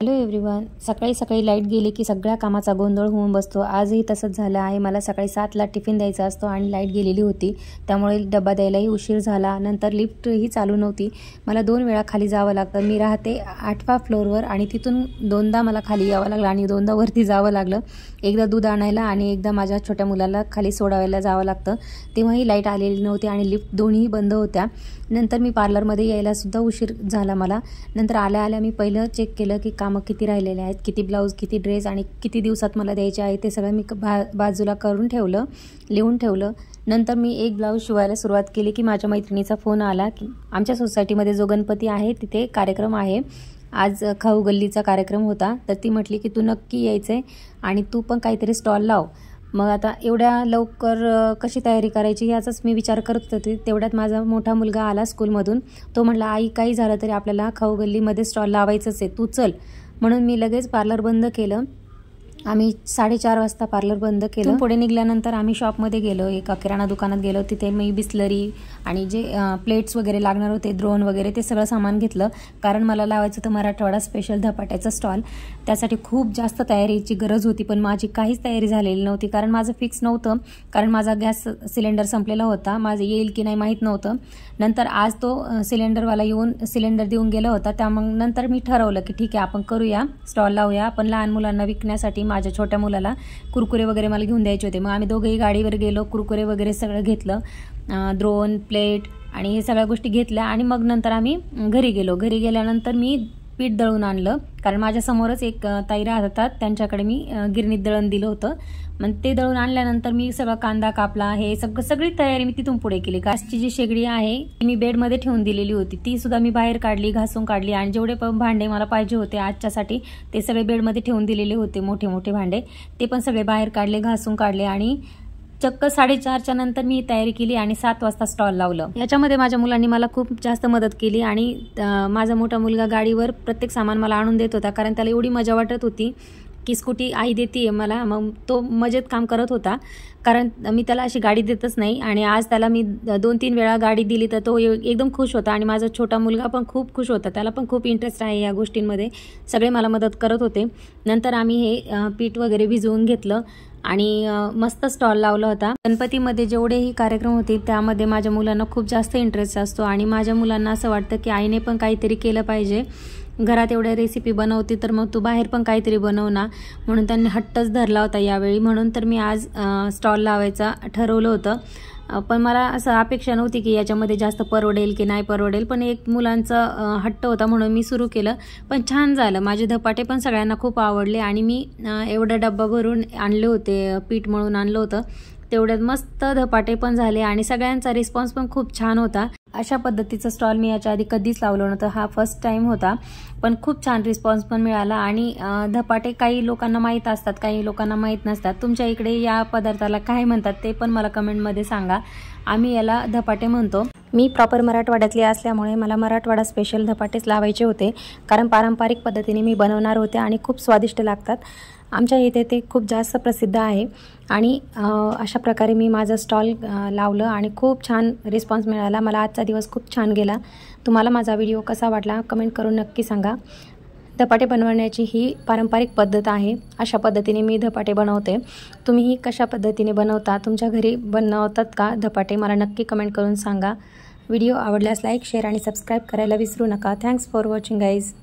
Hello everyone. सकाळी सकाळी light गेली की सगळ्या कामाचा गोंधळ होऊन बसतो। आजही तसंच झालं आहे। मला सकाळी 7ला टिफिन द्यायचा असतो आणि लाईट गेलेली होती, त्यामुळे डब्बा द्यायलाही उशीर झाला। नंतर लिफ्टही चालू नव्हती। मला 2 वेळा खाली जावं लागतं। मी राहते 8व्या फ्लोअरवर आणि तिथून 2दा मला खाली यावं लागलं आणि 2दा वरती जावं लागलं। एकदा दूध आणायला आणि एकदा माझ्या छोट्या मुलाला खाली सोडायला जावं लागतं। तेव्हाही लाईट आलेली नव्हती आणि लिफ्ट दोन्ही बंद होत्या। नंतर मी पार्लरमध्ये यायला सुद्धा उशीर झाला मला। नंतर आल्या आल्या मी पहिलं चेक केलं की कामं किती राहिलेले आहेत, किती ब्लाऊज, किती ड्रेस आणि किती दिवसात मला द्यायचे आहे ते सगळं मी बाजूला करून ठेवलं, लिहून ठेवलं। नंतर मी एक ब्लाऊज शिवायला सुरुवात केली की माझ्या मैत्रिणीचा फोन आला की आमच्या सोसायटीमध्ये जो गणपती आहे तिथे कार्यक्रम आहे। आज खाऊ गल्लीचा कार्यक्रम होता, तर ती म्हटली की तू नक्की यायचे आणि तू पण काहीतरी स्टॉल लाव। मग आता एवढ्या लवकर कशी तयारी करायची याचाच मी विचार करत होते। तेवढ्यात माझा मोठा मुलगा आला स्कूलमधून। तो म्हटला, आई काही झालं तरी आपल्याला खाऊ गल्लीमध्ये स्टॉल लावायचंच आहे, तू चल। म्हणून मी लगेच पार्लर बंद केलं। आम्ही 4:30 वाजता पार्लर बंद केलं। पुढे निघाल्यानंतर आम्ही शॉपमध्ये गेलो, एका किराणा दुकानात गेलो। तिथे मी बिस्लरी आणि जे प्लेट्स वगैरे लागणार होते, द्रोण वगैरे ते सगळं सामान घेतलं, कारण मला लावायचं होतं मराठवाडा स्पेशल धपाट्याचा स्टॉल। त्यासाठी खूप जास्त तयारीची गरज होती, पण माझी काहीच तयारी झालेली नव्हती, कारण माझं फिक्स नव्हतं, कारण माझा गॅस सिलेंडर संपलेला होता। माझं येईल की नाही माहीत नव्हतं। नंतर आज तो सिलेंडरवाला येऊन सिलेंडर देऊन गेला होता। त्या मग नंतर मी ठरवलं की ठीक आहे, आपण करूया, स्टॉल लावूया। आपण लहान मुलांना विकण्यासाठी माझ्या छोट्या मुलाला कुरकुरे वगैरे मला घेऊन द्यायचे होते। मग आम्ही दोघेही गाडीवर गेलो, कुरकुरे वगैरे सगळं घेतलं, द्रोण, प्लेट आणि हे सगळ्या गोष्टी घेतल्या आणि मग नंतर आम्ही घरी गेलो। घरी गेल्यानंतर मी पीठ दळून आणलं, कारण माझ्यासमोरच एक ताई राहतात, त्यांच्याकडे मी गिरणीत दळण दिलं होतं। मग ते दळून आणल्यानंतर मी सगळं कांदा कापला, हे सगळी तयारी मी तिथून पुढे केली। गॅसची जी शेगडी आहे ती मी बेडमध्ये ठेवून दिलेली होती, ती सुद्धा मी बाहेर काढली, घासून काढली आणि जेवढे पण भांडे मला पाहिजे होते आजच्यासाठी ते सगळे बेडमध्ये ठेवून दिलेले होते। मोठे मोठे भांडे ते पण सगळे बाहेर काढले, घासून काढले आणि चक्क 4:30च्या नंतर मी तयारी केली आणि 7 वाजता स्टॉल लावलं। याच्यामध्ये माझ्या मुलांनी मला खूप जास्त मदत केली आणि माझा मोठा मुलगा गाडीवर प्रत्येक सामान मला आणून देत होता, कारण त्याला एवढी मजा वाटत होती की स्कूटी आई देते मला। मग तो मजेत काम करत होता, कारण मी त्याला अशी गाडी देतच नाही आणि आज त्याला मी 2-3 वेळा गाडी दिली तर तो एकदम खुश होता आणि माझा छोटा मुलगा पण खूप खुश होता, त्याला पण खूप इंटरेस्ट आहे या गोष्टींमध्ये। सगळे मला मदत करत होते। नंतर आम्ही हे पीठ वगैरे भिजवून घेतलं आणि मस्त स्टॉल लावला होता। गणपतीमध्ये जेवढेही कार्यक्रम होते त्यामध्ये माझ्या मुलांना खूप जास्त इंटरेस्ट असतो आणि माझ्या मुलांना असं वाटतं की आईने पण काहीतरी केलं पाहिजे, घरात एवढ्या रेसिपी बनवते तर मग तू बाहेर पण काहीतरी बनव ना, म्हणून त्यांनी हट्टच धरला होता यावेळी। म्हणून तर मी आज स्टॉल लावायचा ठरवलं होतं, पण मला असं अपेक्षा नव्हती की याच्यामध्ये जास्त परवडेल की नाही परवडेल, पण एक मुलांचा हट्ट होता म्हणून मी सुरू केलं। पण छान झालं, माझे धपाटे पण सगळ्यांना खूप आवडले आणि मी एवढा डब्बा भरून आणले होते, पीठ मळून आणलं होतं, तेवढ्यात मस्त धपाटे पण झाले आणि सगळ्यांचा रिस्पॉन्स पण खूप छान होता। अशा पद्धतीचा स्टॉल मी याच्या आधी कधीच लावलं नव्हतं, हा फर्स्ट टाइम होता, पण खूप छान रिस्पॉन्स पण मिळाला। आणि धपाटे काही लोकांना माहीत असतात, काही लोकांना माहीत नसतात। तुमच्या इकडे या पदार्थाला काय म्हणतात ते पण मला कमेंटमध्ये सांगा। आम्ही याला धपाटे म्हणतो। मी प्रॉपर मराठवाड्यातली असल्यामुळे मला मराठवाडा स्पेशल धपाटेच लावायचे होते, कारण पारंपरिक पद्धतीने मी बनवणार होते आणि खूप स्वादिष्ट लागतात। आमच्या इथे ते खूप जास्त प्रसिद्ध आहे आणि अशा प्रकारे मी माझं स्टॉल लावलं आणि खूप छान रिस्पॉन्स मिळाला। मला आजचा दिवस खूप छान गेला। तुम्हाला माझा व्हिडिओ कसा वाटला कमेंट करून नक्की सांगा। धपाटे बनवण्याची ही पारंपरिक पद्धत आहे, अशा पद्धतीने मी धपाटे बनवते। तुम्हीही कशा पद्धतीने बनवता, तुमच्या घरी बनवतात का धपाटे, मला नक्की कमेंट करून सांगा। व्हिडिओ आवडल्यास लाईक, शेअर आणि सबस्क्राईब करायला विसरू नका। Thanks for watching guys.